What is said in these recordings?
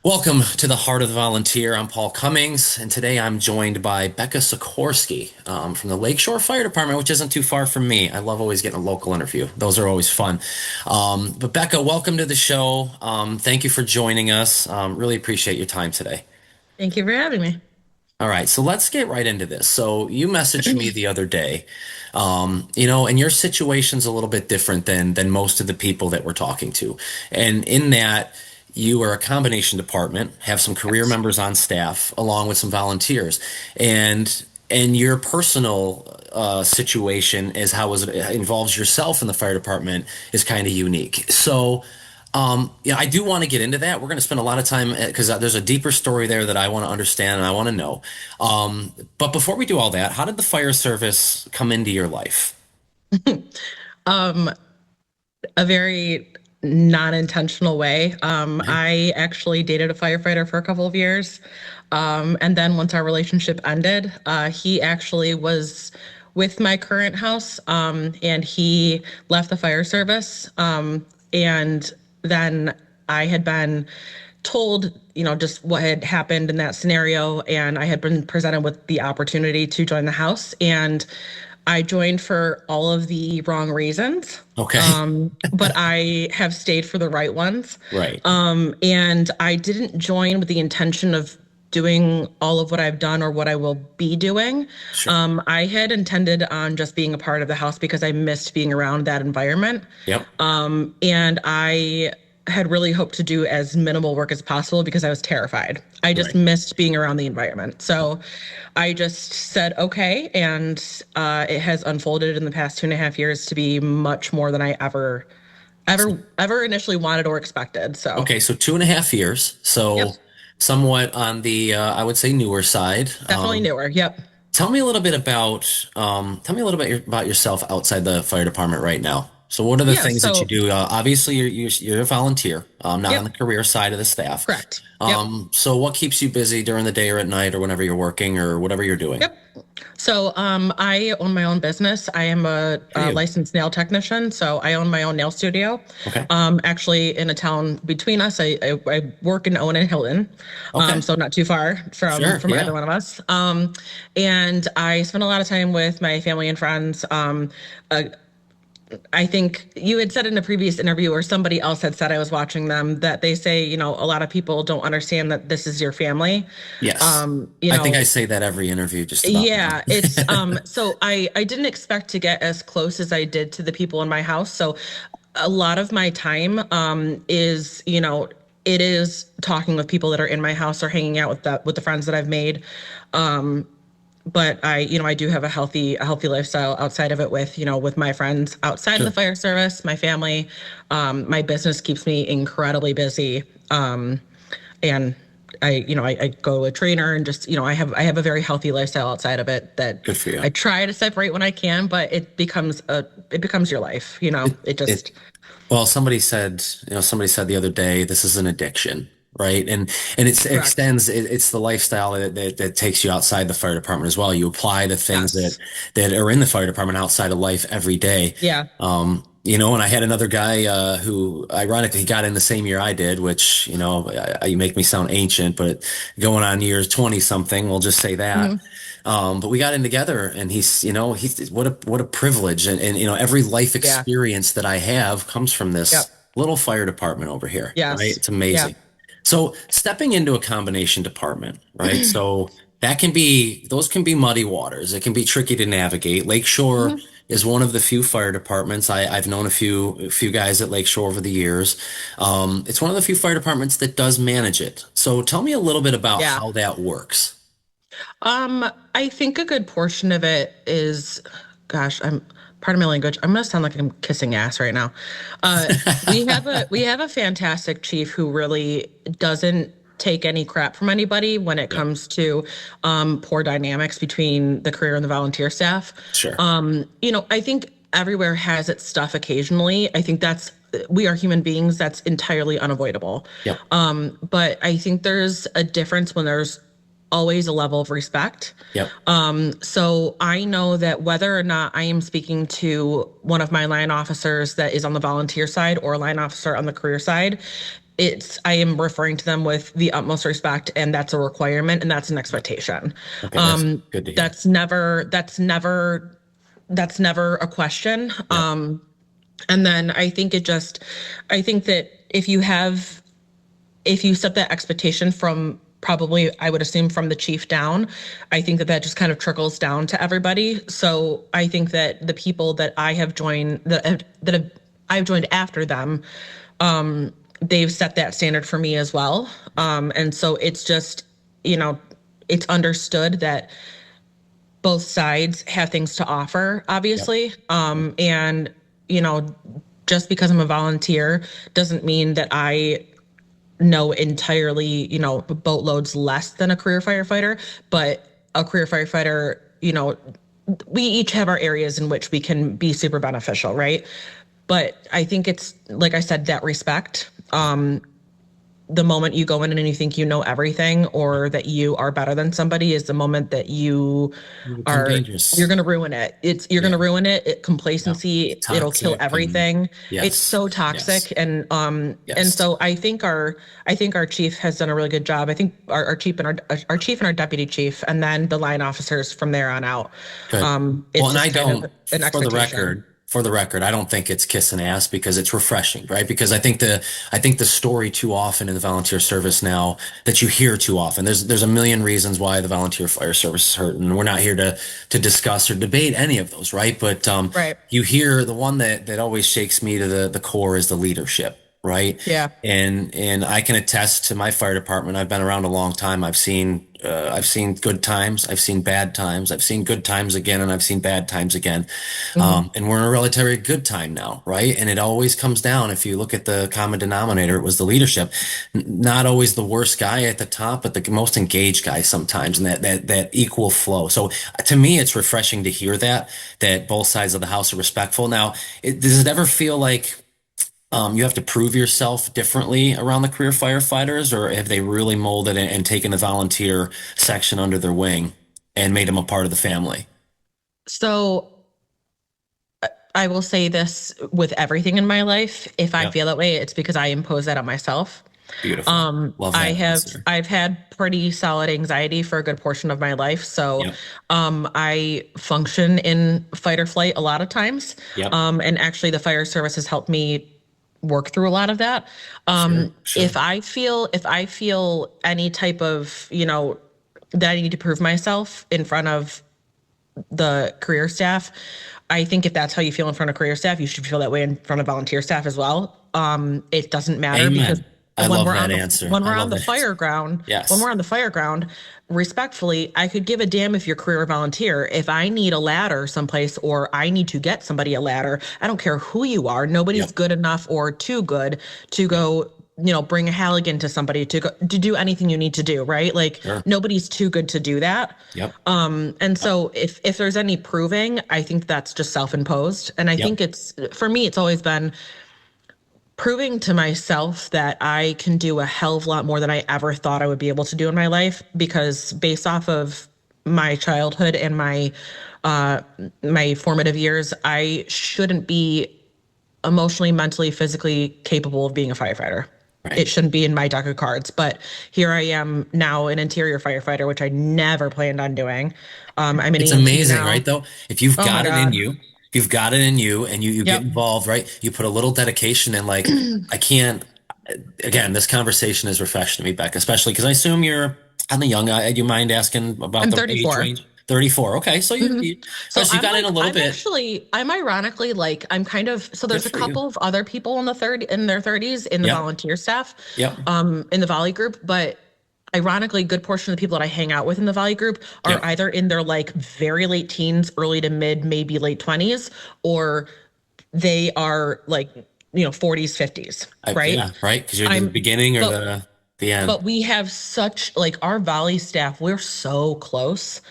Welcome to the Heart of the Volunteer. I'm Paul Cummings, and today I'm joined by Becca Sikorski from the Lakeshore Fire Department, which isn't too far from me. I love always getting a local interview; those are always fun. But Becca, welcome to the show. Thank you for joining us. Really appreciate your time today. Thank you for having me. All right, so let's get right into this. So you messaged me the other day, and your situation's a little bit different than most of the people that we're talking to, and in that you are a combination department, have some career Yes. members on staff along with some volunteers, and your personal situation is how it involves yourself in the fire department is kind of unique. So. Yeah, I do want to get into that. We're going to spend a lot of time because there's a deeper story there that I want to understand and I want to know. But before we do all that, how did the fire service come into your life? Um, a very non-intentional way. Okay. I actually dated a firefighter for a couple of years. And then once our relationship ended, he actually was with my current house, and he left the fire service. And then I had been told, just what had happened in that scenario, and I had been presented with the opportunity to join the house, and I joined for all of the wrong reasons. Okay. But I have stayed for the right ones. Right. And I didn't join with the intention of doing all of what I've done or what I will be doing. Sure. I had intended on just being a part of the house because I missed being around that environment. Yep. And I had really hoped to do as minimal work as possible because I was terrified. I just Right. missed being around the environment. So I just said, okay. And it has unfolded in the past 2.5 years to be much more than I ever initially wanted or expected. So, Okay, so 2.5 years. yep, So somewhat on the I would say newer side. definitely newer. Yep. Tell me a little bit about yourself outside the fire department right now. So what are the Yeah. things that you So, do? Obviously, you're a volunteer, not on yep, the career side of the staff. correct. Yep. So what keeps you busy during the day or at night or whenever you're working or whatever you're doing? Yep. So, I own my own business. I am For a you. licensed nail technician. So I own my own nail studio. Okay. Actually in a town between us, I work in Owen and Hilton. Okay. So not too far from Sure. either Yeah. one of us. And I spend a lot of time with my family and friends. Uh, I think you had said in a previous interview, or somebody else had said, I was watching them, that they say, a lot of people don't understand that this is your family. Yes. Um, you I think I know, say that every interview just about now. yeah, it's so I didn't expect to get as close as I did to the people in my house. So a lot of my time is, it is talking with people that are in my house or hanging out with the friends that I've made. Um, but I do have a healthy lifestyle outside of it with, with my friends outside of the Sure. fire service, my family. My business keeps me incredibly busy. And I go to a trainer and just, I have a very healthy lifestyle outside of it that Good for you. I try to separate when I can, but it becomes your life. It It just Well, somebody said the other day, this is an addiction, right? And it correct. extends. It's the lifestyle that takes you outside the fire department as well. You apply the things that Yes. that are in the fire department outside of life every day. Yeah. And I had another guy who, ironically, he got in the same year I did, which you make me sound ancient, but going on years 20 something, we'll just say that. Hmm. But we got in together, and he's what a privilege, and every life Yeah. experience that I have comes from Yep. this little fire department over here, right? Yes. It's Yeah. amazing. So stepping into a combination department, right? So those can be muddy waters. It can be tricky to navigate. Lakeshore Mhm. is one of the few fire departments. I've known a few guys at Lakeshore over the years. It's one of the few fire departments that does manage it. So tell me a little bit about Yeah. how that works. I think a good portion of it is, gosh, pardon my language. I'm gonna sound like I'm kissing ass right now. Uh, we have a fantastic chief who really doesn't take any crap from anybody when it Yep. comes to poor dynamics between the career and the volunteer staff. Sure. I think everywhere has its stuff occasionally. I think we are human beings. That's entirely unavoidable. Yep. But I think there's a difference when there's always a level of respect. Yep. So I know that whether or not I am speaking to one of my line officers that is on the volunteer side or a line officer on the career side, I am referring to them with the utmost respect, and that's a requirement and that's an expectation. Okay, that's Um, good to hear. that's never a question. Yep. And then I think that if you set that expectation from probably, I would assume from the chief down, I think that just kind of trickles down to everybody. So I think that the people that I've joined after them, they've set that standard for me as well. And so it's just, you know, it's understood that both sides have things to offer, Yep. obviously. Yep. And, you know, just because I'm a volunteer doesn't mean that I know entirely, boatloads less than a career firefighter, but a career firefighter, we each have our areas in which we can be super beneficial, right? But I think it's, like I said, that respect. The moment you go in and you think you know everything or that you are better than somebody is the moment that You become are you're dangerous. going to ruin it. You're going Yeah. to ruin it. Yeah. Complacency, it'll kill Toxic and everything. It's yes. so Yes. toxic. And Yes. so I think our chief has done a really good job. I think our chief and our chief and our deputy chief, and then the line officers from there on out. Good. Well, It's and I just kind of don't, an expectation. for the record, I don't think it's kissing ass because it's refreshing, right? Because I think the story too often in the volunteer service now that you hear too often, there's a million reasons why the volunteer fire service is hurt, and we're not here to discuss or debate any of those, right? But Right. you hear the one that always shakes me to the core is the leadership, right? Yeah. And I can attest to my fire department. I've been around a long time. I've seen good times. I've seen bad times. I've seen good times again, and I've seen bad times again. Hmm. And we're in a relatively good time now, right? And it always comes down. If you look at the common denominator, it was the leadership. Not always the worst guy at the top, but the most engaged guy sometimes, and that equal flow. So to me, it's refreshing to hear that both sides of the house are respectful. Now, does it ever feel like you have to prove yourself differently around the career firefighters, or have they really molded it and taken the volunteer section under their wing and made them a part of the family? So I will say this with everything in my life. If I Yep. feel that way, it's because I impose that on myself. Beautiful. Love that answer. I've had pretty solid anxiety for a good portion of my life. So Yep. I function in fight or flight a lot of times. Yep. And actually the fire service has helped me work through a lot of that. Sure. Sure. If I feel any type of, that I need to prove myself in front of the career staff. I think if that's how you feel in front of career staff, you should feel that way in front of volunteer staff as well. It doesn't matter because Amen. I love that answer. when I we're on love the that answer. fire ground, Yes. respectfully, I could give a damn if you're career or volunteer. If I need a ladder someplace or I need to get somebody a ladder, I don't care who you are. Nobody's Yep. good enough or too good to Yep. go, bring a Halligan to somebody to do anything you need to do, right? Like Sure. nobody's too good to do that. Yep. And Yep. so if there's any proving, I think that's just self-imposed. And I Yep. think for me, it's always been proving to myself that I can do a hell of a lot more than I ever thought I would be able to do in my life because based off of my childhood and uh my formative years, I shouldn't be emotionally, mentally, physically capable of being a firefighter. Right. It shouldn't be in my deck of cards, but here I am now an interior firefighter, which I never planned on doing. I'm an It's EMT amazing, now. right? Though, if you've Oh my got it in God. you, if you've got it in you and you get Yep. involved, right? You put a little dedication in, like, I can't, again, this conversation is refreshing to me, Becca, especially because I assume you're kind of young. Do you mind asking about I'm the age 34. range? 34. Okay. So Mhm. all So right, so you got in a little bit. I'm ironically like, I'm kind of, so Good there's a for you. couple of other people in their 30s in the Yep. volunteer staff, Yep. in the volley group, but ironically, a good portion of the people that I hang out with in the volley group are Yep. either in their like very late teens, early to mid, maybe late 20s, or they are like, 40s, 50s, right? Yeah. Right. Because you're the I'm, beginning or but the end. but we have such like our volley staff, we're so close.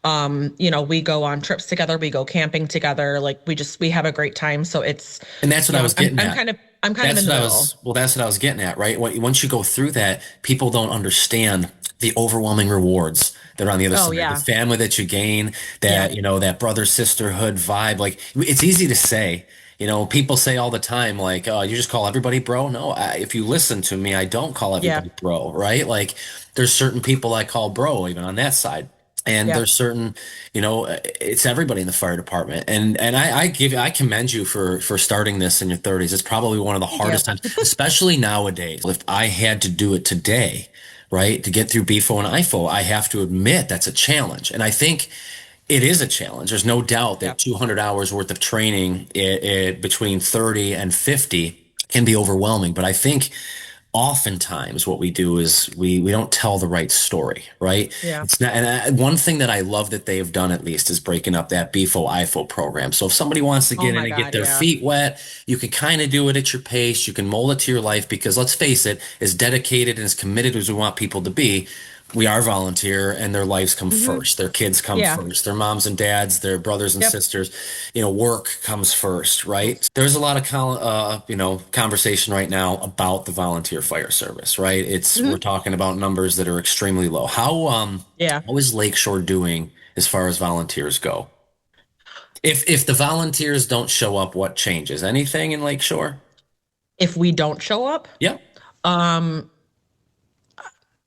We go on trips together, we go camping together, like we have a great time. So it's, And that's what I was getting I'm at. kind of in the middle. That's what I was getting at, right? Once you go through that, people don't understand the overwhelming rewards that are on the other Oh side. The yeah. family that you gain, Yeah. that brother sisterhood vibe. Like, it's easy to say, People say all the time, like, "Oh, you just call everybody bro." No, if you listen to me, I don't call Yeah. everybody bro, right? Like, there's certain people I call bro, even on that side. And Yep. there's certain, it's everybody in the fire department. And I commend you for starting this in your 30s. It's probably one of the Thank you. hardest times, especially nowadays. If I had to do it today, right, to get through BFO and IFO, I have to admit that's a challenge. And I think it is a challenge. There's no doubt that Yep. 200 hours worth of training between 30 and 50 can be overwhelming. But I think oftentimes what we do is we don't tell the right story, right? Yeah. It's not, and one thing that I love that they have done at least is breaking up that BFO IFO program. So if somebody wants to Oh get in my and get God. their Yeah. feet wet, you can kind of do it at your pace. You can mold it to your life because let's face it, as dedicated and as committed as we want people to be, we are volunteer and their lives come Hmm. first. Their kids come Yeah. first. Their moms and dads, their brothers and Yep. sisters, work comes first, right? There's a lot of conversation right now about the volunteer fire service, right? We're Hmm. talking about numbers that are extremely low. Yeah. How is Lakeshore doing as far as volunteers go? If the volunteers don't show up, what changes? Anything in Lakeshore? If we don't show up, Yep. um,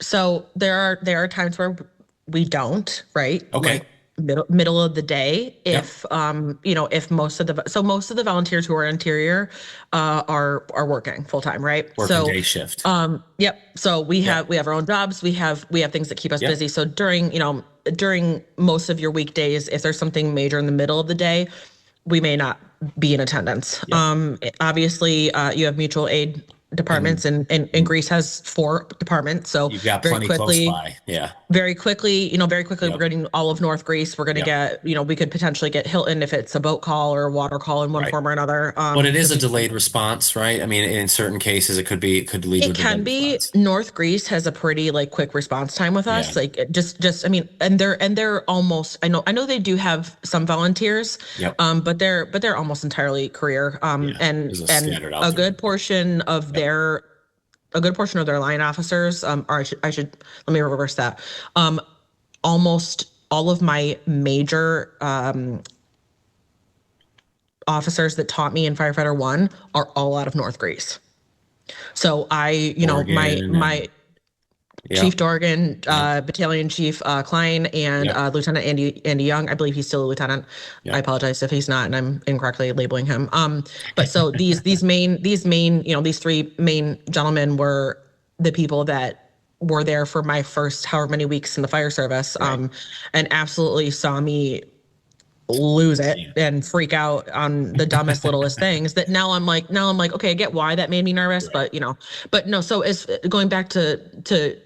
so there are times where we don't, right? Okay. Like middle of the day. Yep. If most of the volunteers who are interior are working full time, right? Working So day shift. yep. So we Yep. have our own jobs. We have things that keep us Yep. busy. So during most of your weekdays, if there's something major in the middle of the day, we may not be in attendance. Yep. Obviously, you have mutual aid departments, And and Greece has 4 departments. So you've got very plenty close quickly, by. Yeah. we're Yep. getting all of North Greece. We're going to Yep. get, we could potentially get Hilton if it's a boat call or a water call in one Right. form or another. But it is Because a delayed response, right? I mean, in certain cases, it could lead to it a can delayed be. response. North Greece has a pretty like quick response time with Yeah. us. Like I mean, and they're almost. I know they do have some volunteers, Yep. but they're almost entirely career. Yeah. There's a And scattered out there. Yep. a good portion of their line officers, or I should let me reverse that. Um, Almost all of my major officers that taught me in firefighter one are all out of North Greece. So my Oregon and Chief yep. Dorgan, Yep. Battalion Chief Klein, and Yep. Lieutenant Andy Young. I believe he's still a lieutenant. I Yep. apologize if he's not, and I'm incorrectly labeling him. But so these main these three main gentlemen were the people that were there for my first however many weeks in the fire service, Right. and absolutely saw me lose it Yeah. and freak out on the dumbest littlest things that now I'm like okay, I get why that made me nervous, Right. but no. So as going back to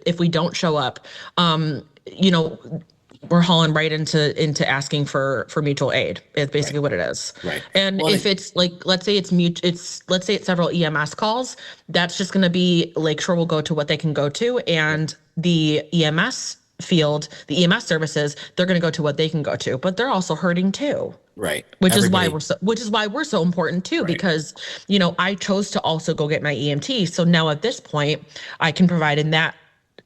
if we don't show up, you know we're hauling right into asking for mutual aid. It's Right. basically what it is. Right. And Well, if it's like, let's say it's several EMS calls, that's just going to be Lakeshore will go to what they can go to, yep. and the EMS services, they're going to go to what they can go to, but they're also hurting too. Right. Which is why Everybody. we're so important too, Right. because I chose to also go get my EMT. So now at this point, I can provide in that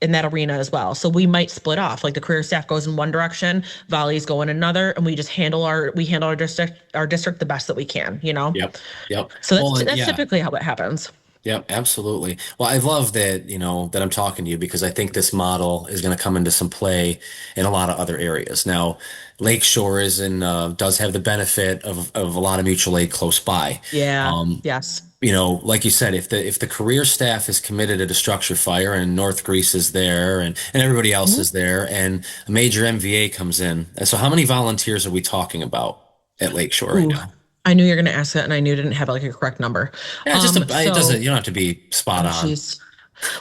arena as well. So we might split off. Like the career staff goes in one direction, volleys go in another, and we just handle our district the best that we can. Yep. Yep. So Well, that's yeah. typically how it happens. Yep, absolutely. Well, I love that, that I'm talking to you because I think this model is going to come into some play in a lot of other areas. Now, Lakeshore does have the benefit of a lot of mutual aid close by. Yeah. Um, Yes. like you said, if the career staff is committed to structure fire and North Greece is there and everybody else Mhm. is there and a major MVA comes in. And so how many volunteers are we talking about at Lakeshore right Ooh, now? I knew you were going to ask that, and I knew it didn't have like a correct number. Yeah, it doesn't, So, you don't have to be spot oh, on. jeez.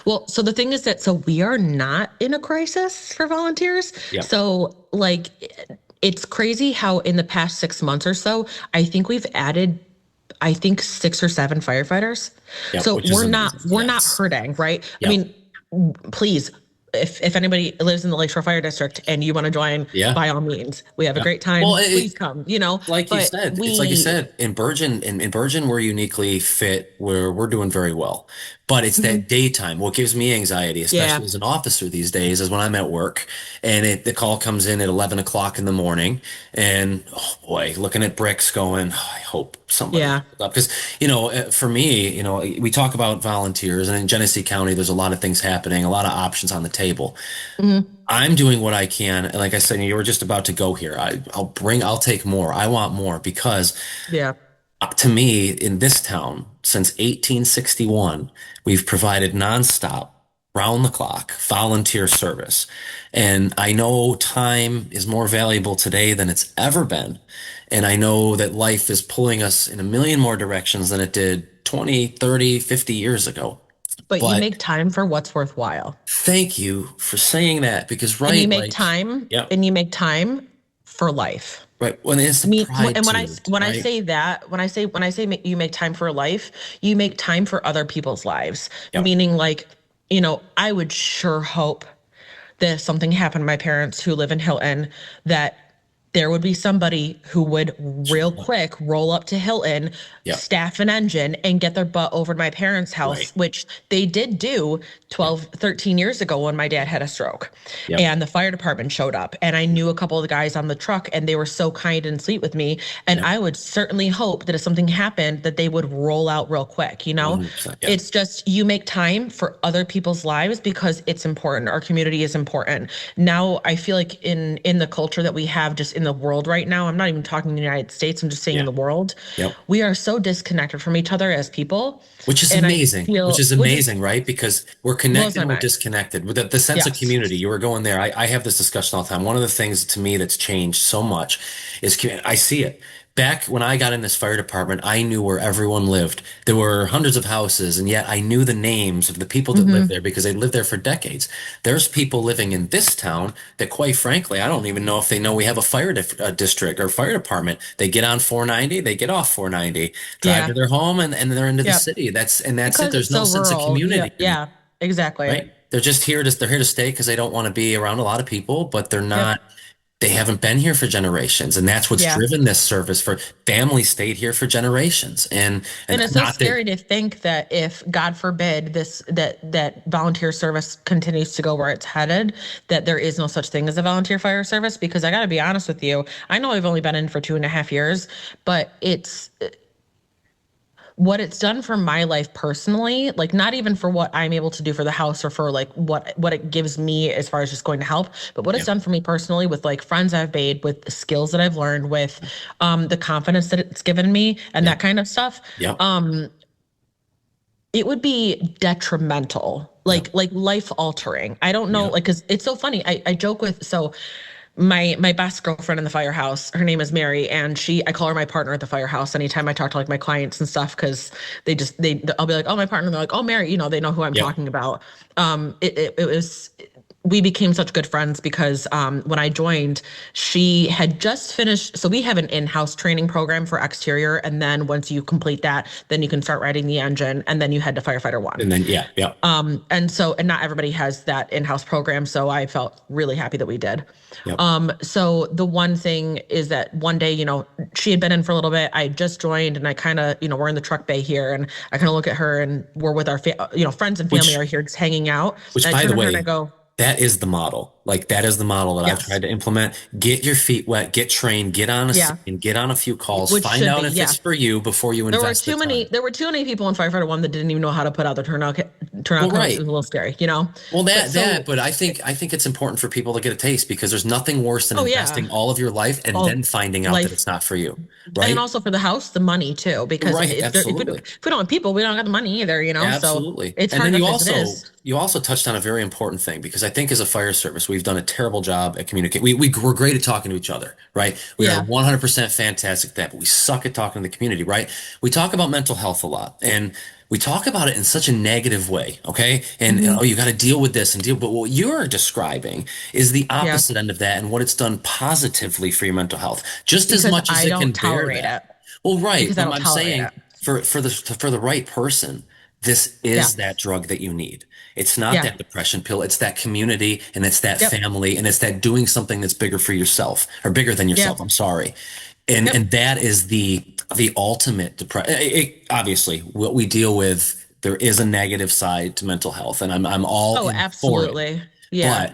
Well, so the thing is that we are not in a crisis for volunteers. Yep. So like it's crazy how in the past 6 months or so, I think we've added, I think 6 or 7 firefighters. Yep, So which is we're not amazing. we're not Yes. hurting, right? I Yep. mean, please, if anybody lives in the Lakeshore Fire District and you want to join, Yeah. by all means, we have a Yeah. great Well, time. Please come. But it's like you we said, in Bergen, we're uniquely fit where we're doing very well But it's that Mhm. daytime. What gives me anxiety, Yeah. especially as an officer these days, is when I'm at work and the call comes in at 11 o'clock in the morning. And oh boy, looking at bricks going, "Oh, I hope somebody Yeah. shows up." Because, for me, we talk about volunteers, and in Genesee County, there's a lot of things happening, a lot of options on the table. Mhm. I'm doing what I can. And like I said, you were just about to go here. I'll take more. I want more because Yeah. to me, in this town, since 1861, we've provided nonstop, round the clock volunteer service. And I know time is more valuable today than it's ever been. And I know that life is pulling us in a million more directions than it did 20, 30, 50 years ago. But you But make time for what's worthwhile. thank you for saying that because, And you right, make like, time yeah, and you make time for life. right. When it's I the mean, pride and too, when I right? say that, when I say you make time for life, you make time for other people's lives. Yep. Meaning, like, I would sure hope that if something happened to my parents who live in Hilton, that there would be somebody who would real Sure. quick roll up to Hilton, Yep. staff an engine, and get their butt over to my parents' Right. house, which they did do Yep. 12, 13 years ago when my dad had a stroke. Yep. And the fire department showed up, and I knew a couple of the guys on the truck, and they were so kind and sweet with me. And Yep. I would certainly hope that if something happened, that they would roll out real quick, 100%. Yep. It's just you make time for other people's lives because it's important. Our community is important. Now I feel like in the culture that we have just in the world right now, I'm not even talking in the United States, I'm just saying in Yeah. the world, Yep. we are so disconnected from each other as people. Which is And I amazing, which feel is which is amazing, right? Because we're blows connected my and we're mind. disconnected. With the sense of Yes. community, you were going there. I have this discussion all the time. One of the things to me that's changed so much is I see it. Back when I got in this fire department, I knew where everyone lived. There were hundreds of houses, and yet I knew the names of the people that lived Hmm. there because they lived there for decades. There's people living in this town that, quite frankly, I don't even know if they know we have a district or fire department. They get on 490, they get off 490, drive Yeah. to their home, and they're into the Yep. city. That's it. Because There's it's no so sense of rural. Yeah. community anymore, Yeah. Exactly. right? They're here to stay because they don't want to be around a lot of people, but Yep. they haven't been here for generations, and that's what's Yeah. driven this service. For families stayed here for generations, and And it's so not that. scary to think that if, God forbid, that volunteer service continues to go where it's headed, that there is no such thing as a volunteer fire service. Because I got to be honest with you, I know I've only been in for 2.5 years, but it's what it's done for my life personally, like not even for what I'm able to do for the house or for like what it gives me as far as just going to help, but what it's Yeah, done for me personally with like friends I've made, with the skills that I've learned, with the confidence that it's given me and yeah, that kind of stuff. yeah, Um, it would be detrimental, yeah, like life altering. I don't know, yeah. like, because it's so funny. I joke with, so my best girlfriend in the firehouse, her name is Mary, and I call her my partner at the firehouse anytime I talk to like my clients and stuff, because I'll be like, oh, my partner, and they're like, oh, Mary, they know who I'm Yep. talking about. It was, we became such good friends because when I joined, she had just finished. So we have an in-house training program for exterior, and then once you complete that, then you can start riding the engine, and then you head to firefighter one. And then yeah, yeah, And not everybody has that in-house program, so I felt really happy that we did. yep. So the one thing is that one day, she had been in for a little bit. I just joined, and I kind of, we're in the truck bay here, and I kind of look at her, and we're with our, friends and family Which are here just hanging out. Which, And I by turn the to her and I way, go, that is the model. Like that is the model that I've yes, tried to implement. Get your feet wet, get trained, get on a yeah, scene, get on a few calls, which find should be, out if yeah. it's for you before you invest the time. There were too many people in firefighter one that didn't even know how to put out the turnout Well, codes. It right. was a little scary, Well, But that, so, but I think it's important for people to get a taste because there's nothing worse than oh yeah, investing all of your life and then all finding out that life. it's not for you, And then right? also for the house, the money too, because Right, if absolutely. we don't have people, we don't got the money either. So Absolutely. it's And then hard enough as it is. you also touched on a very important thing because I think as a fire service, we've done a terrible job at communicating. We're great at talking to each other, right? We are Yeah. 100% fantastic at that, but we suck at talking to the community, right? We talk about mental health a lot and we talk about it in such a negative way, okay? And, oh, Hmm. you got to deal with this and deal, but what you're describing is the Yeah. opposite end of that and what it's done positively for your mental health, just as Because much as I it can don't bear tolerate that. it. Well, right, Because I but don't I'm tolerate saying it. for the right person, this Yeah. is that drug that you need. It's not Yeah. that depression pill, it's that community and it's that Yep. family and it's that doing something that's bigger for yourself or bigger than Yeah. yourself. I'm sorry. And Yep. that is the ultimate depression. Obviously, what we deal with there is a negative side to mental health, and I'm all Oh, in for it. absolutely. Yeah.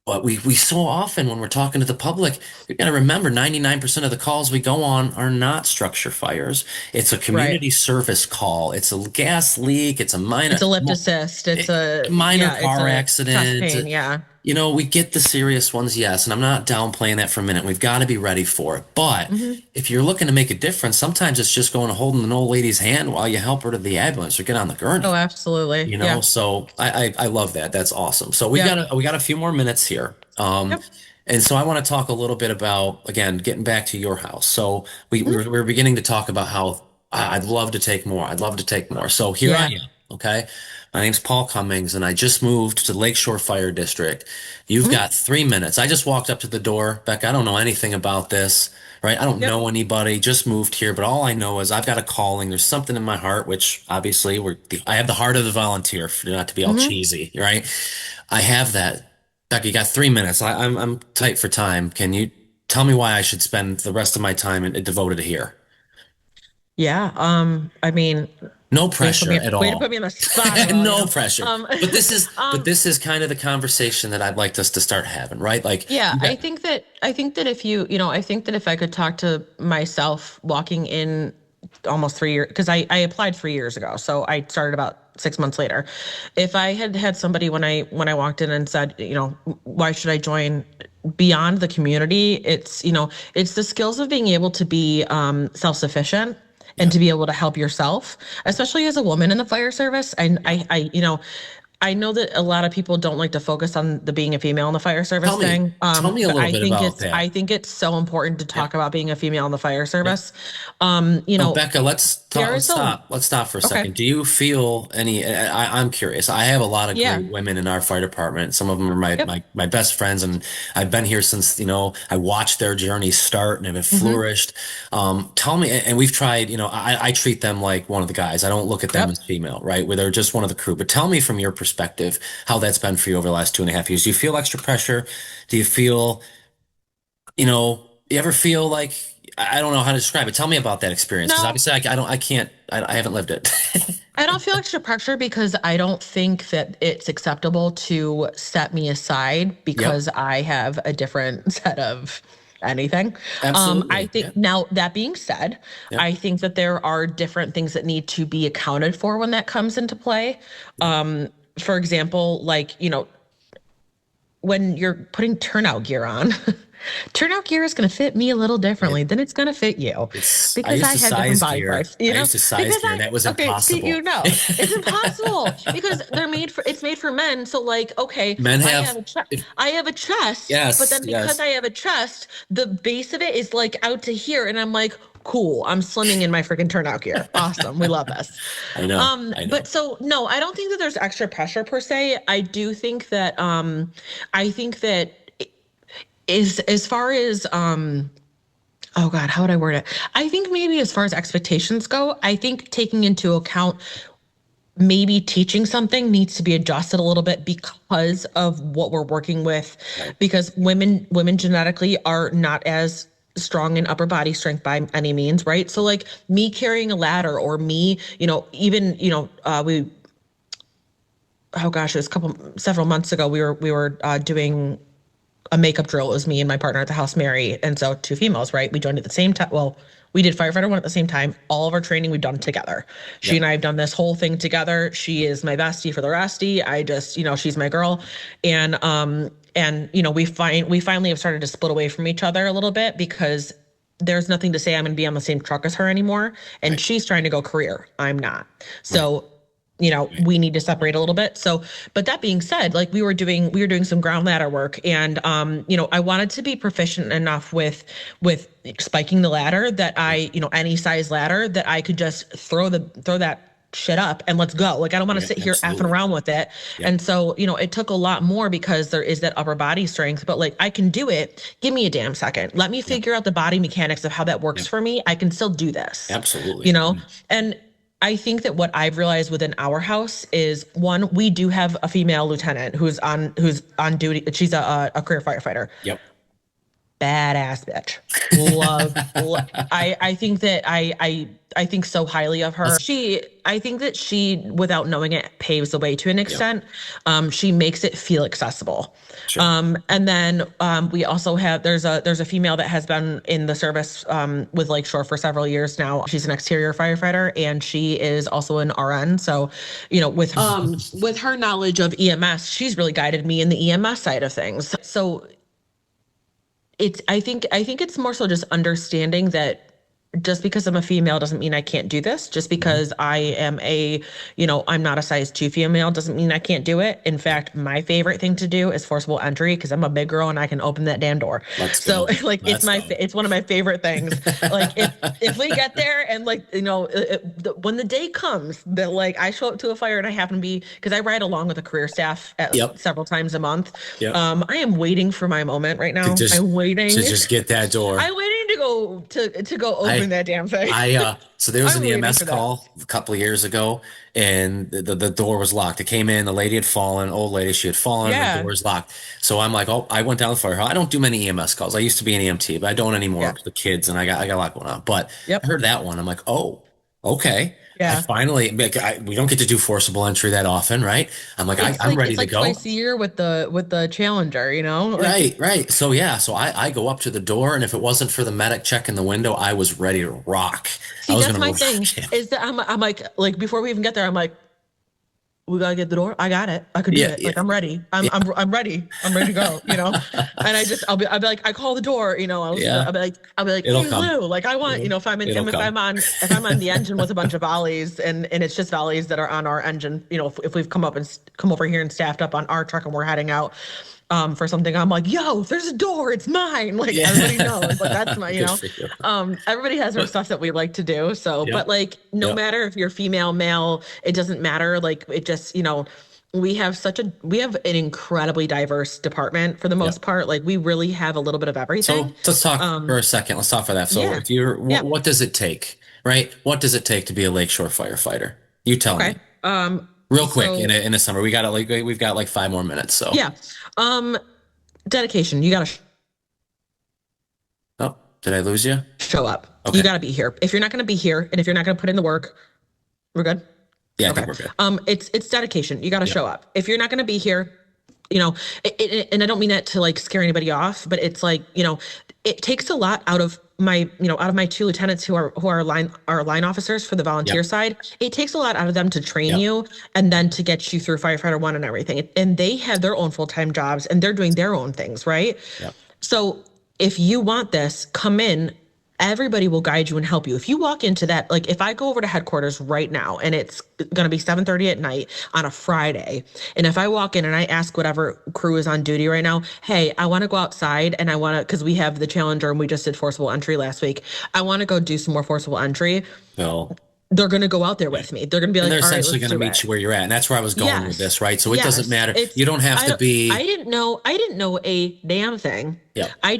But we so often when we're talking to the public, you got to remember 99% of the calls we go on are not structure fires. It's a Right. community service call. It's a gas leak. It's a It's a lip assist. minor Yeah, it's car a chest accident. pain. Yeah. We get the serious ones, yes, and I'm not downplaying that for a minute. We've got to be ready for it. But Hmm. if you're looking to make a difference, sometimes it's just going and holding an old lady's hand while you help her to the ambulance or get on the Oh, gurney. absolutely. Yeah. So I love that. That's awesome. So Yep. we got a few more minutes here. Yep. And so I want to talk a little bit about, again, getting back to your house. So Mhm. we were beginning to talk about how I'd love to take more. I'd love to take more. So here I Yeah. am. Okay. My name's Paul Cummings, and I just moved to Lakeshore Fire District. You've Mhm. got 3 minutes. I just walked up to the door. Becca, I don't know anything about this, right? I don't Yep. know anybody, just moved here, but all I know is I've got a calling. There's something in my heart, which obviously I have the heart of the volunteer, not to be all Hmm. cheesy, right? I have that. Becca, you got 3 minutes. I'm tight for time. Can you tell me why I should spend the rest of my time devoted to here? Yeah. I mean, No pressure at way to put me all. on the spot at all, you No know. pressure. Um, But um, this is kind of the conversation that I'd like us to start having, right? Like yeah, you got, I think that if I think that if I could talk to myself walking in almost 3 years, because I applied 3 years ago, so I started about 6 months later. If I had had somebody when I walked in and said, why should I join beyond the community? It's the skills of being able to be self-sufficient and yeah. to be able to help yourself, especially as a woman in the fire service. And Yeah. I know that a lot of people don't like to focus on the being a female in the fire service thing. Tell me a But little bit about I that. think it's so important to Yep. talk about being a female in the fire Yep. service. Um, you Oh, know, Becca, let's talk. there is a Let's stop for a okay. second. Do you feel any? I'm curious. I have a lot of Yeah. great women in our fire department. Some of them are Yep. my best friends, and I've been here since, I watched their journey start and have Hmm. flourished. Tell me, and we've tried, I treat them like one of the guys. I don't look at them Yep. as female, right? Where they're just one of the crew. But tell me from your perspective how that's been for you over the last 2.5 years. Do you feel extra pressure? Do you feel you ever feel like I don't know how to describe it. Tell me about that experience because No, obviously I can't I haven't lived it. I don't feel extra pressure because I don't think that it's acceptable to set me aside Yep, because I have a different set of anything. I absolutely. think Yep, now that being said, yep, I think that there are different things that need to be accounted for when that comes into play. yep, For example, when you're putting turnout gear on, turnout gear is going to fit me a little yep. different than it's going to fit you I because used I to have different size body gear. parts, I used to size because gear, and that was okay, see, impossible. it's impossible because it's made for men. So like, okay, Men have if I have a chest, but yes, then because yes. I have a chest, the base of it is like out to here. And I'm like, cool, I'm slimming in my freaking turnout gear. Awesome. We love this. I But know. so no, I don't think that there's extra pressure per se. I do think that I think that is as far as oh God, how would I word it? I think maybe as far as expectations go, I think taking into account maybe teaching something needs to be adjusted a little bit because of what we're working with, Right. because women genetically are not as strong in upper body strength by any means, right? So like me carrying a ladder or me, even we oh gosh, it was several months ago we were doing a makeup drill. It was me and my partner at the house, Mary. And so two females, right? We joined at the same time. Well, we did firefighter one at the same time. All of our training we've done together. She Yep. and I have done this whole thing together. She is my bestie for the restie. I just, she's my girl. And we finally have started to split away from each other a little bit because there's nothing to say I'm going to be on the same truck as her anymore. And Right. she's trying to go career. I'm not. Right. So Right. we need to separate a little bit. So, but that being said, like we were doing some ground ladder work and I wanted to be proficient enough with spiking the ladder that Yep. any size ladder that I could just throw that shit up and let's go. Like I don't want to Yeah, sit here effing absolutely. around with it. Yep. And so, it took a lot more because there is that upper body strength, but like I can do it. Give me a damn second. Let me Yep. figure out the body mechanics of how that works Yep. for me. I can still do this. You Absolutely. know? And I think that what I've realized within our house is one, we do have a female lieutenant who's on duty. She's a career firefighter. Yep. badass bitch. I think that I think so highly of her. That's I think that she, without knowing it, paves the way to an yep, extent. She makes it feel accessible. sure. And then we also have there's a female that has been in the service with Lakeshore for several years now. She's an exterior firefighter and she is also an RN. So, with her knowledge of EMS, she's really guided me in the EMS side of things. So I think it's more so just understanding that just because I'm a female doesn't mean I can't do this. Just Mhm. because I'm not a size 2 female doesn't mean I can't do it. In Yep. fact, my favorite thing to do is forcible entry because I'm a big girl and I can open that damn door. Let's So go. like Let's go. it's one of my favorite things. Like if we get there and like when the day comes that like I show up to a fire and I happen to be because I ride along with the career staff Yep. several times a month. Yep. I am waiting for my moment right To now. just I'm to waiting. just get that door. I'm waiting to go open I that damn thing. so there was an I'm waiting EMS for that. call a couple of years ago, and the door was locked. It came in, the lady had fallen, old lady, she had fallen, and the door Yeah. was locked. So I'm like, oh, I went down the fire hall. I don't do many EMS calls. I used to be an EMT, but I don't anymore Yeah. with the kids, and I got a lot going on. But I Yep. heard that one. I'm like, oh, okay. I Yeah. finally, like, we don't get to do forcible entry that often, right? I'm like, It's I'm like ready it's to like go. twice a year with the Challenger, Like Right, right. So yeah, so I go up to the door, and if it wasn't for the medic checking the window, I was ready to rock. I see, was that's gonna my rock thing him. is that I'm like before we even get there, I'm like, we gotta get the door. I got it. I could do Yeah, it. yeah, Like I'm ready. yeah, I'm ready. I'm ready to go. And I'll be like, I call the door, yeah. I'll be like, It'll hey come. Lou, like I want, It'll, if I'm in, it'll come. if I'm on the engine with a bunch of volleys and it's just volleys that are on our engine, if we've come over here and staffed up on our truck and we're heading out for something, I'm like, yo, there's a door, it's mine. Like everybody knows, like that's Yeah. my, Good for you. everybody has their But stuff that we like to do. So, but yep, like no yep, matter if you're female, male, it doesn't matter. Like it just, we have an incredibly diverse department for the most yep. part. Like we really have a little bit of everything. So let's talk for Um, a second. Let's talk for that. So yeah. if you're, Yeah. what does it take, right? What does it take to be a lakeshore firefighter? You tell Okay. me real quick So in a summer. We've got like 5 more minutes. So, yeah. Um, dedication. You gotta oh, did I lose you? show up. You Okay. gotta be here. If you're not gonna be here and if you're not gonna put in the work, we're good. Yeah, I think Okay. we're good. It's dedication. You got to Yep, show up. If you're not going to be here, you know, and I don't mean that to like scare anybody off, but it's like, it takes a lot out of my two lieutenants who are line officers for the volunteer yep, side. It takes a lot out of them to train yep, you and then to get you through firefighter one and everything. And they have their own full-time jobs and they're doing their own things, right? yep, So if you want this, come in. Everybody will guide you and help you. If you walk into that, like if I go over to headquarters right now and it's going to be 7:30 at night on a Friday, and if I walk in and I ask whatever crew is on duty right now, hey, I want to go outside and I want to, because we have the Challenger and we just did forcible entry last week. I want to go do some more forcible entry. Phil. They're going to go out there Yeah. with me. They're going to be And they're like, all right, essentially let's going to do meet it. you where you're at. And that's where I was going with Yes. this, right? So it doesn't Yes. matter. You don't have to I be, didn't know a damn thing. yep, I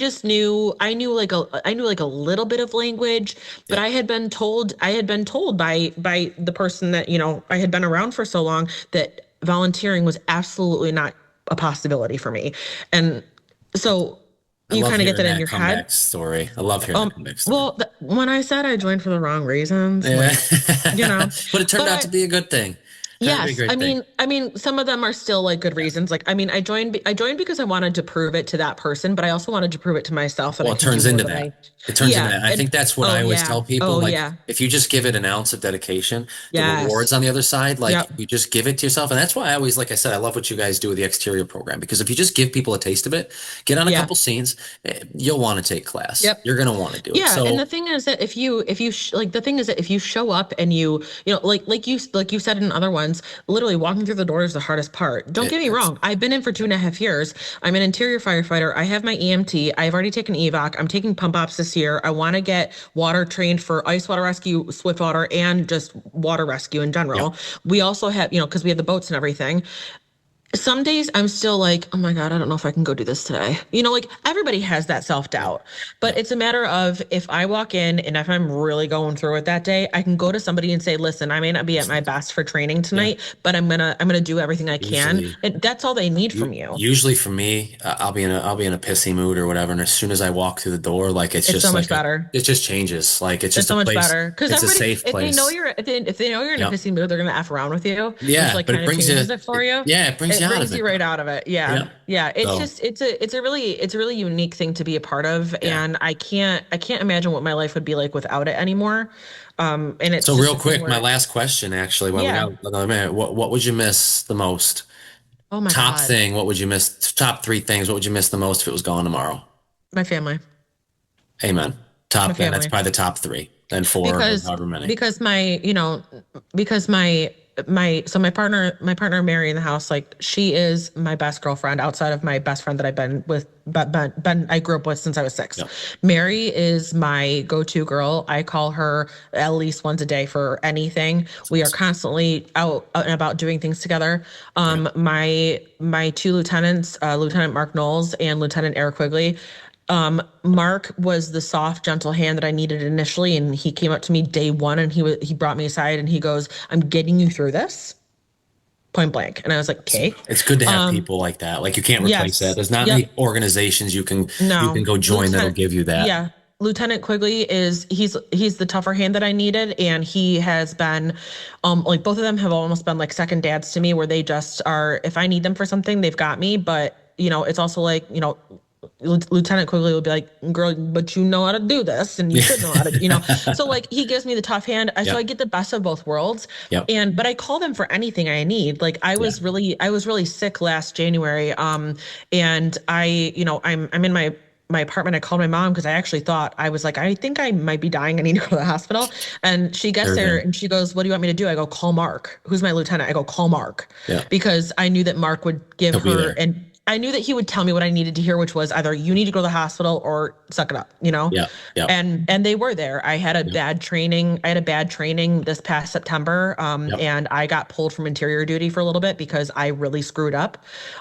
knew like a little bit of language, but yep. I had been told by the person that, I had been around for so long that volunteering was absolutely not a possibility for me. And so I you love kind of get hearing that in that your head. comeback story. I love hearing that comeback story. Well, when I said I joined for the wrong reasons, Yeah. like, you know, But it turned but out to be a good thing. Turned out to be a yes, great thing. I mean, some of them are still like good Yeah. reasons. Like, I mean, I joined because I wanted to prove it to that person, but I also wanted to prove it to myself that Well, I it could do turns more into than that. I. It turns into Yeah, that. And I and think that's what oh I always yeah, tell people. oh Like, yeah, if you just give it an ounce of dedication, the rewards yes, on the other side, like yep, you just give it to yourself. And that's why I always, like I said, I love what you guys do with the exterior program because if you just give people a taste of it, get on a yeah, couple scenes, you'll want to take class. yep. You're going to want to do it. Yeah, and the So, thing is that the thing is that if you show up and like you said in other ones, literally walking through the door is the hardest part. Don't get me it's, wrong. I've been in for 2.5 years. I'm an interior firefighter. I have my EMT. I've already taken EVOC. I'm taking pump ops this year. I want to get water trained for ice water rescue, swift water, and just water rescue in yep. general. We also have, because we have the boats and everything. Some days I'm still like, oh my God, I don't know if I can go do this today. Like everybody has that Yeah. self-doubt, but Yeah. it's a matter of if I walk in and if I'm really going through it that day, I can go to somebody and say, listen, I may not be at my best for training Yeah. tonight, but I'm gonna do everything I can. Usually, And that's all they need from you you. usually for me, I'll be in a pissy mood or whatever, and as soon as I walk through the door, like it's It's so just much like better. it just changes. Like it's It's just a so much place. better because It's a everybody, safe if they know place. you're, if they know you're in a Yeah. pissy mood, they're gonna F around with you, which Yeah, like but it kind of brings you. changes it for you. Yeah, it brings you It out of brings it you right though. out of it. Yeah. Yeah. Yeah. It's So just, it's a really unique thing to be a part of. yeah. And I can't imagine what my life would be like without it anymore. And it's So just real a thing quick, my where, last question actually, while we yeah. got another minute, what would you miss the most? Oh my Top God. thing, what would you miss? Top three things, what would you miss the most if it was gone tomorrow? My family, Amen. my Top, that's family. probably the top three, then four or because however many. because my because my partner Mary in the house, like she is my best girlfriend outside of my best friend that I've been with, but been I grew up with since I was 6. Yep. Mary is my go-to girl. I call her at least once a day for anything. That's We are awesome. constantly out and about doing things together. Yep. My two lieutenants, Lieutenant Mark Knowles and Lieutenant Eric Quigley. Mark was the soft, gentle hand that I needed initially, and he came up to me day one, and he brought me aside, and he goes, "I'm getting you through this, point blank." And I was like, So "Okay." it's good to have Um, people like that. Like you can't replace that. yes, There's not many yep, organizations you can no, go join that'll Lieutenant, give you that. yeah, Lieutenant Quigley is he's the tougher hand that I needed, and he has been, like both of them have almost been like second dads to me, where they just are. If I need them for something, they've got me. But it's also like Lieutenant Quigley will be like, "Girl, but you know how to do this, and you should know how to." So like he gives me the tough hand, so I Yep. get the best of both worlds. Yep. But I call them for anything I need. Like Yeah. I was really sick last January, and I'm in my apartment. I called my mom because I actually thought, I was like, I think I might be dying. I need to go to the hospital. And she gets They're there there. and she goes, "What do you want me to do?" I go, "Call Mark, who's my lieutenant." I go, "Call Mark," Yeah. because I knew that Mark would give He'll be her, there. and I knew that he would tell me what I needed to hear, which was either you need to go to the hospital or suck it up. Yeah. Yeah. And they were there. I had a Yep. bad training. I had a bad training this past September, Yep. and I got pulled from interior duty for a little bit because I really screwed up,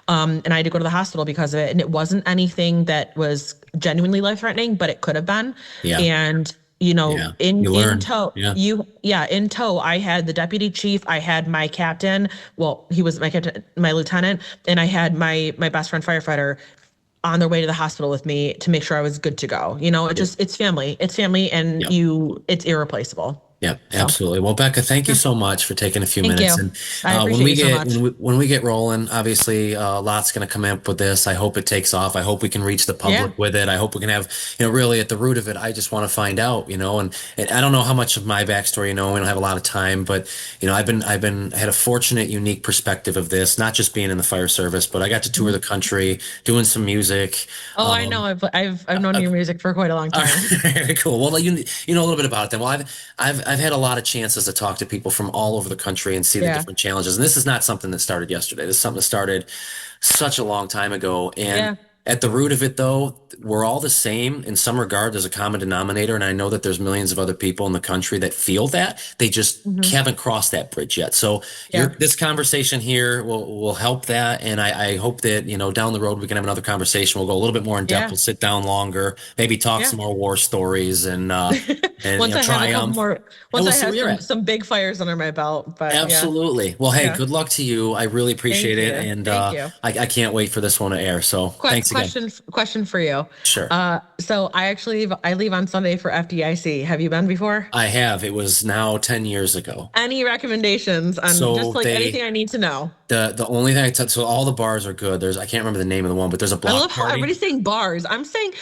and I had to go to the hospital because of it. And it wasn't anything that was genuinely life threatening, but it could have been. Yeah. And Yeah. in You in learn. tow, Yeah. in tow, I had the deputy chief, I had my captain. Well, he was my captain, my lieutenant, and I had my best friend firefighter on their way to the hospital with me to make sure I was good to go. Yeah. It's family. It's family, and Yeah. it's irreplaceable. Yeah, So, absolutely. Well, Becca, thank you yeah, so much for taking a few thank minutes. you. And I appreciate you so much. when we get rolling, obviously, lots going to come up with this. I hope it takes off. I hope we can reach the Yeah. public with it. I hope we can have, really at the root of it. I just want to find out, and I don't know how much of my backstory you know. We don't have a lot of time, but I had a fortunate, unique perspective of this. Not just being in the fire service, but I got to tour Mhm. the country, doing some music. Oh, I know. Um, I've known your music for quite a long all right, time. very cool. Well, you know a little bit about it then. Well, I've had a lot of chances to talk to people from all over the country and see the Yeah. different challenges. And this is not something that started yesterday. This is something that started such a long time ago. And Yeah. at the root of it, though, we're all the same in some regard. There's a common denominator, and I know that there's millions of other people in the country that feel that. They just Hmm. haven't crossed that bridge yet. So Yeah. this conversation here will help that, and I hope that down the road we can have another conversation. We'll go a little bit more in depth. Yeah. We'll sit down longer, maybe talk Yeah. some more war stories and Once I have a couple triumph, more, and once we'll I see where have you're some at. some big fires under my belt, but yeah. Absolutely. Well, hey, Yeah. good luck to you. I really Thank appreciate it, you. and Thank you. I can't wait for this one to air. So thanks again. Question for you. Sure. So I leave on Sunday for FDIC. Have you been before? I have. It was now 10 years ago. Any recommendations on just So like anything I need to know? the only thing so all the bars are good. I can't remember the name of the one, but there's a I love block how party. everybody's saying bars. I'm saying,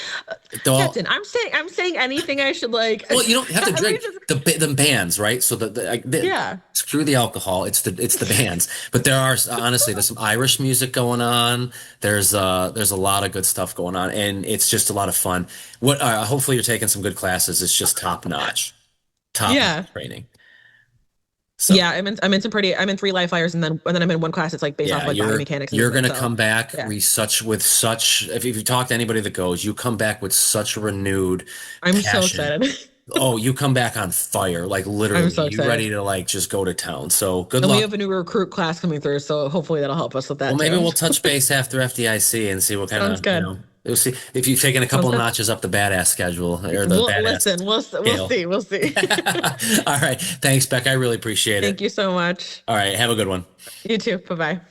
The, Captain, I'm saying anything I should like. well, you don't have to At drink least it's- the bands, right? So yeah. screw the alcohol. It's the bands. But there are honestly there's some Irish music going on. There's a lot of good stuff going on, and it's just a lot of fun. What hopefully you're taking some good classes. It's just top notch Yeah. training. So. Yeah, I'm in 3 live fires, and then I'm in one class. It's like based off Yeah, like body mechanics and you're movement. gonna So come back yeah, with such if you talk to anybody that goes, you come back with such a renewed I'm so passion excited. Oh, you come back on fire, like I'm literally, so you ready excited. to like just go to town. So good And we luck. have a new recruit class coming through, so hopefully that'll help us with Well, that maybe too. we'll touch base after FDIC and see what kind Sounds of, good. we'll see if you've taken a Sounds couple good. notches up the badass schedule or the We'll badass listen. We'll scale. see. We'll see. All right. Thanks, Beck. I really appreciate Thank it. you so much. All right. Have a good one. You too. Bye bye.